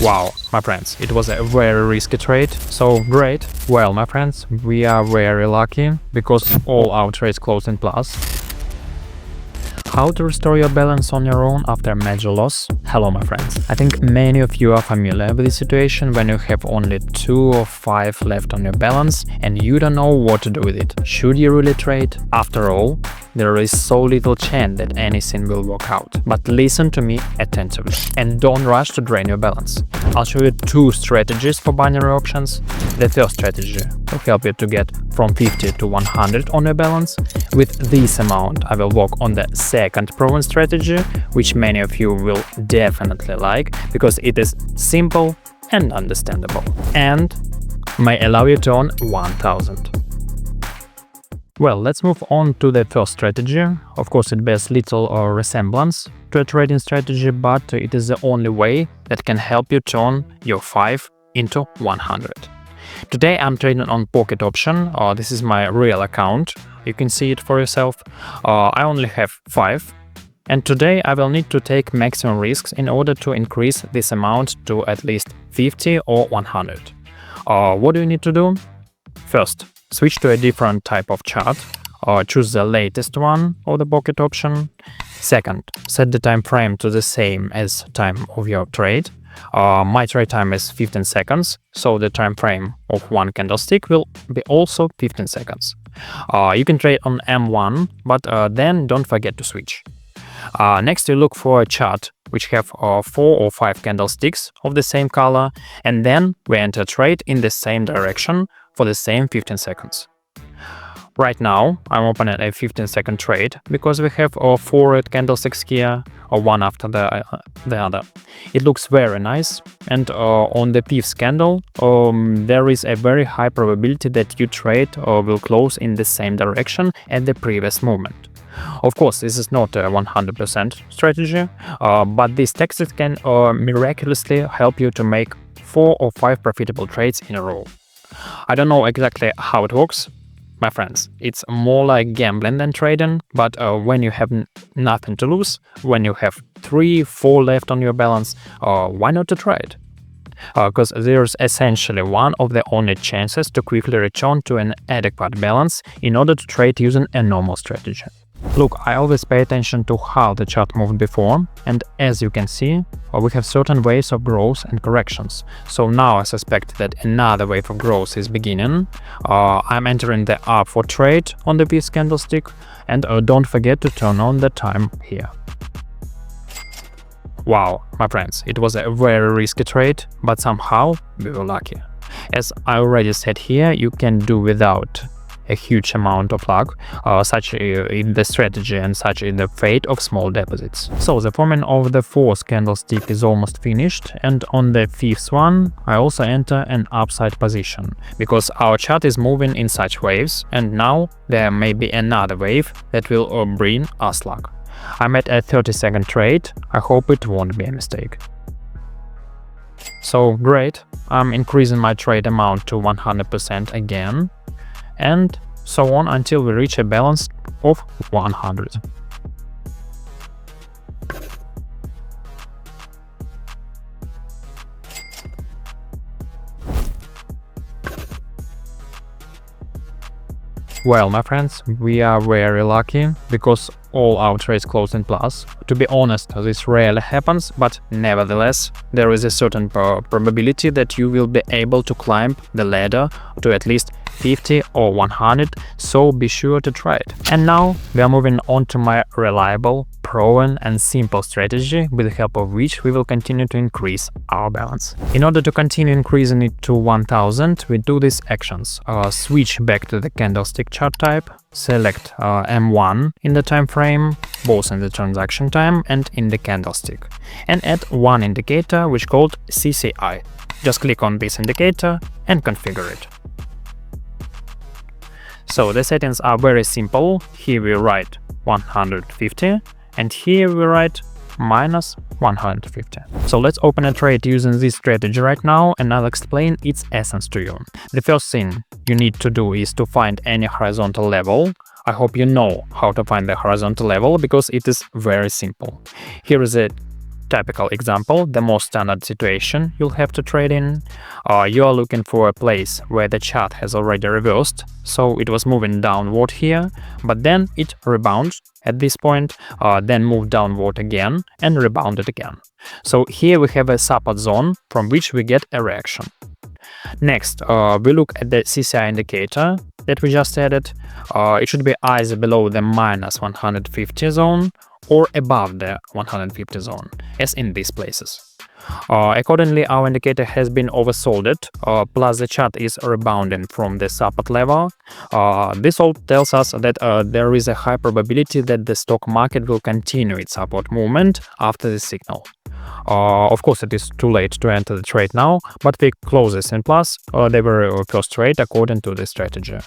Wow, my friends, it was a very risky trade, so great. Well, my friends, we are very lucky because all our trades closed in plus. How to restore your balance on your own after a major loss? Hello my friends. I think many of you are familiar with this situation when you have only 2 or 5 left on your balance and you don't know what to do with it. Should you really trade? After all, there is so little chance that anything will work out. But listen to me attentively and don't rush to drain your balance. I'll show you 2 strategies for binary options. The first strategy will help you to get from 50 to 100 on your balance. With this amount, I will work on the second proven strategy, which many of you will definitely like, because it is simple and understandable, and may allow you to earn 1000. Well, let's move on to the first strategy. Of course, it bears little resemblance to a trading strategy, but it is the only way that can help you turn your 5 into 100. Today I'm trading on PocketOption. This is my real account. You can see it for yourself. I only have 5. And today I will need to take maximum risks in order to increase this amount to at least 50 or 100. What do you need to do? First, switch to a different type of chart. Choose the latest one of the PocketOption. Second, set the time frame to the same as time of your trade. My trade time is 15 seconds, so the time frame of one candlestick will be also 15 seconds. You can trade on M1, but then don't forget to switch. Next, you look for a chart which have 4 or 5 candlesticks of the same color, and then we enter trade in the same direction for the same 15 seconds. Right now, I'm opening a 15-second trade because we have 4 red candlesticks here, one after the other. It looks very nice, and on the 5th candle, there is a very high probability that your trade will close in the same direction as the previous movement. Of course, this is not a 100% strategy, but these tactics can miraculously help you to make 4 or 5 profitable trades in a row. I don't know exactly how it works, my friends. It's more like gambling than trading, but when you have nothing to lose, when you have 3, 4 left on your balance, why not to try it? Because there's essentially one of the only chances to quickly return to an adequate balance in order to trade using a normal strategy. Look, I always pay attention to how the chart moved before, and as you can see, we have certain waves of growth and corrections. So now I suspect that another wave of growth is beginning. I'm entering the up for trade on the 5th candlestick, and don't forget to turn on the time here. Wow, my friends, it was a very risky trade, but somehow we were lucky. As I already said here, you can do without a huge amount of luck, such in the strategy and such in the fate of small deposits. So the forming of the 4th candlestick is almost finished, and on the 5th one I also enter an upside position, because our chart is moving in such waves, and now there may be another wave that will bring us luck. I'm at a 30-second trade. I hope it won't be a mistake. So great, I'm increasing my trade amount to 100% again, and so on until we reach a balance of 100. Well, my friends, we are very lucky because all our trades closed in plus. To be honest, this rarely happens, but nevertheless, there is a certain probability that you will be able to climb the ladder to at least 50 or 100, so be sure to try it. And now we are moving on to my reliable, proven and simple strategy, with the help of which we will continue to increase our balance. In order to continue increasing it to 1000, we do these actions. Switch back to the candlestick chart type, select M1 in the time frame, both in the transaction time and in the candlestick, and add one indicator which called CCI. Just click on this indicator and configure it. So the settings are very simple. Here we write 150 and here we write minus 150. So let's open a trade using this strategy right now, and I'll explain its essence to you. The first thing you need to do is to find any horizontal level. I hope you know how to find the horizontal level because it is very simple. Here is a Typical example, the most standard situation you'll have to trade in. You are looking for a place where the chart has already reversed, so it was moving downward here, but then it rebounds at this point, then moved downward again and rebounded again. So here we have a support zone from which we get a reaction. Next, we look at the CCI indicator that we just added. It should be either below the minus 150 zone or above the 150 zone, as in these places. Accordingly, our indicator has been oversold, plus the chart is rebounding from the support level. This all tells us that there is a high probability that the stock market will continue its upward movement after the signal. Of course, it is too late to enter the trade now, but we close this in plus the very first trade according to the strategy.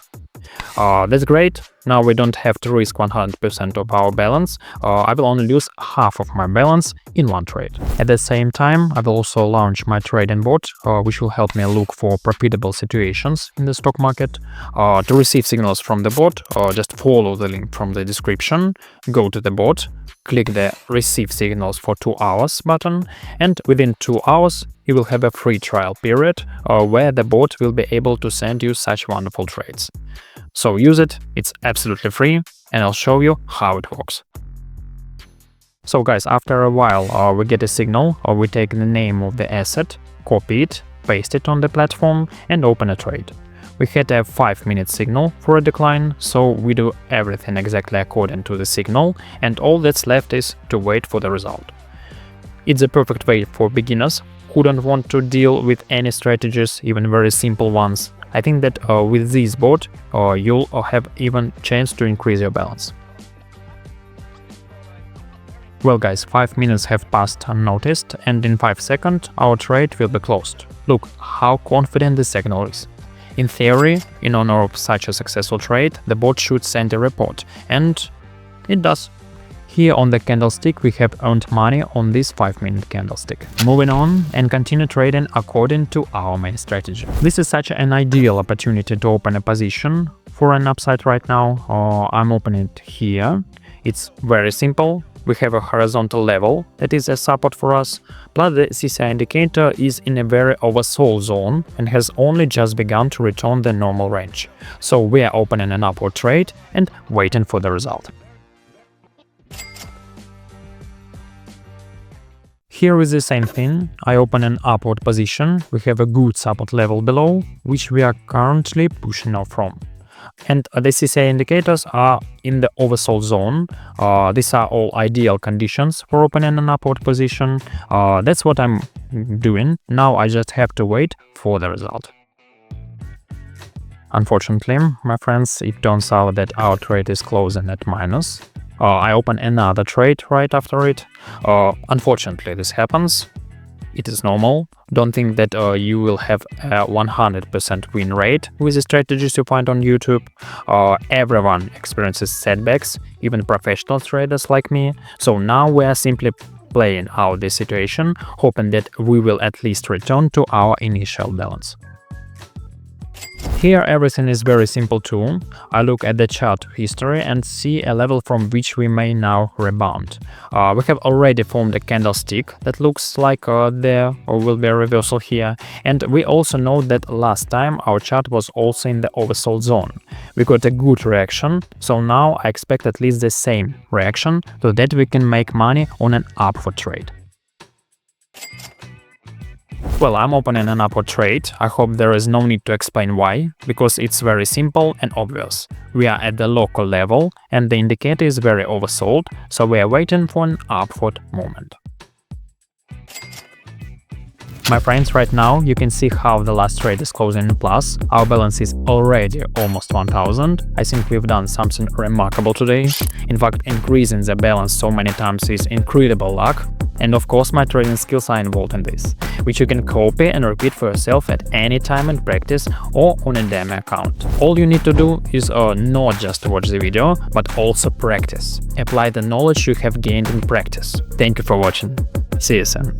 That's great. Now we don't have to risk 100% of our balance. I will only lose half of my balance in one trade. At the same time, I will also launch my trading bot, which will help me look for profitable situations in the stock market. To receive signals from the bot, just follow the link from the description, go to the bot, click the Receive Signals for 2 hours button, and within 2 hours you will have a free trial period where the bot will be able to send you such wonderful trades. So use it, it's absolutely free, and I'll show you how it works. So guys, after a while we get a signal, or we take the name of the asset, copy it, paste it on the platform and open a trade. We had a 5-minute signal for a decline, so we do everything exactly according to the signal, and all that's left is to wait for the result. It's a perfect way for beginners who don't want to deal with any strategies, even very simple ones. I think that with this bot you'll have even chance to increase your balance. Well guys, 5 minutes have passed unnoticed, and in 5 seconds our trade will be closed. Look how confident the signal is. In theory, in honor of such a successful trade, the bot should send a report, and it does. Here on the candlestick we have earned money on this 5-minute candlestick. Moving on and continue trading according to our main strategy. This is such an ideal opportunity to open a position for an upside right now. I'm opening it here. It's very simple. We have a horizontal level that is a support for us, plus the CCI indicator is in a very oversold zone and has only just begun to return the normal range. So we are opening an upward trade and waiting for the result. Here is the same thing. I open an upward position. We have a good support level below, which we are currently pushing off from. And the CCI indicators are in the oversold zone. These are all ideal conditions for opening an upward position. That's what I'm doing. Now I just have to wait for the result. Unfortunately, my friends, it turns out that our trade is closing at minus. I open another trade right after it. Unfortunately, this happens. It is normal. Don't think that you will have a 100% win rate with the strategies you find on YouTube. Everyone experiences setbacks, even professional traders like me. So now we are simply playing out this situation, hoping that we will at least return to our initial balance. Here everything is very simple too. I look at the chart history and see a level from which we may now rebound. We have already formed a candlestick that looks like there or will be a reversal here, and we also know that last time our chart was also in the oversold zone. We got a good reaction, so now I expect at least the same reaction so that we can make money on an upward trade. Well, I'm opening an upward trade. I hope there is no need to explain why, because it's very simple and obvious. We are at the local level and the indicator is very oversold, so we are waiting for an upward movement. My friends, right now you can see how the last trade is closing in plus. Our balance is already almost 1000. I think we've done something remarkable today. In fact, increasing the balance so many times is incredible luck. And of course, my trading skills are involved in this, which you can copy and repeat for yourself at any time in practice or on a demo account. All you need to do is not just watch the video, but also practice. Apply the knowledge you have gained in practice. Thank you for watching. See you soon.